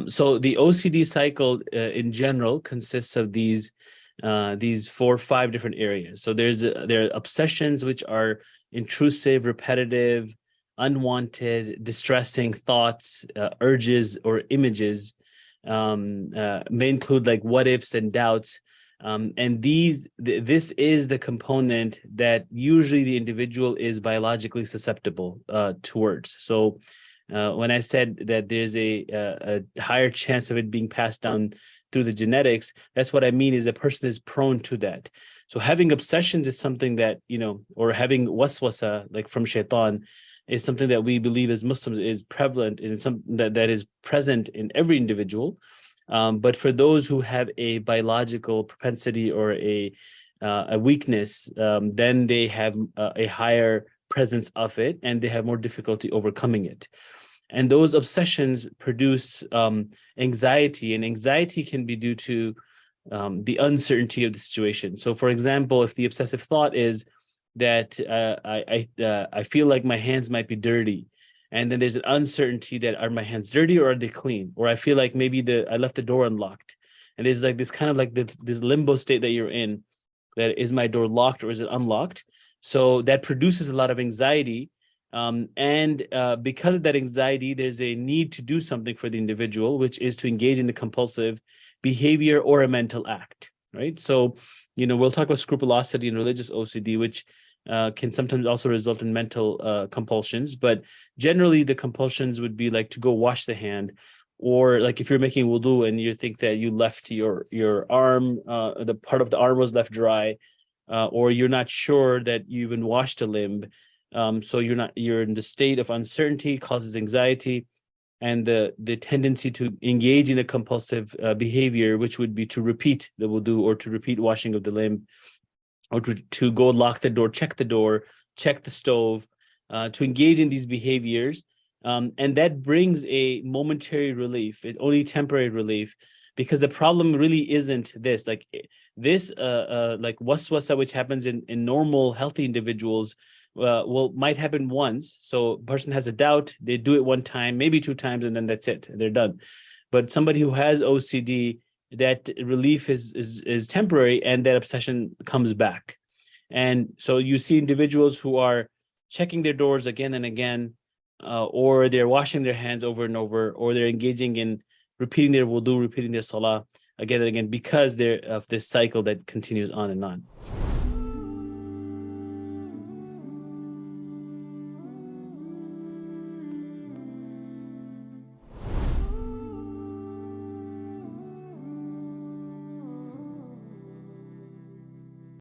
So the OCD cycle in general consists of these 4 or 5 different areas. So there are obsessions, which are intrusive, repetitive, unwanted, distressing thoughts, urges, or images. May include like what ifs and doubts. And this is the component that usually the individual is biologically susceptible towards. So when I said that there's a higher chance of it being passed down through the genetics, that's what I mean is the person is prone to that. So having obsessions is something that, or having waswasa, like from Shaytaan, is something that we believe as Muslims is prevalent and something that is present in every individual. But for those who have a biological propensity or a weakness, then they have a higher presence of it and they have more difficulty overcoming it. And those obsessions produce anxiety, and anxiety can be due to the uncertainty of the situation. So, for example, if the obsessive thought is that I feel like my hands might be dirty, and then there's an uncertainty that are my hands dirty or are they clean? Or I feel like maybe I left the door unlocked, and there's like this kind of like this limbo state that you're in, that is my door locked or is it unlocked? So that produces a lot of anxiety. And because of that anxiety, there's a need to do something for the individual, which is to engage in the compulsive behavior or a mental act, right? So, we'll talk about scrupulosity and religious OCD, which can sometimes also result in mental compulsions. But generally, the compulsions would be like to go wash the hand, or like if you're making wudu and you think that you left your arm, the part of the arm was left dry, or you're not sure that you even washed a limb. So you're in the state of uncertainty, causes anxiety, and the tendency to engage in a compulsive behavior, which would be to repeat the wudu or to repeat washing of the limb, or to go lock the door, check the stove, to engage in these behaviors. And that brings a momentary relief, only temporary relief, because the problem really isn't this. Like this, like waswasa, which happens in normal, healthy individuals, might happen once. So a person has a doubt, they do it one time, maybe 2 times, and then that's it, they're done. But somebody who has OCD, that relief is temporary, and that obsession comes back. And so you see individuals who are checking their doors again and again, or they're washing their hands over and over, or they're engaging in repeating their wudu, repeating their salah again and again, because they're of this cycle that continues on and on.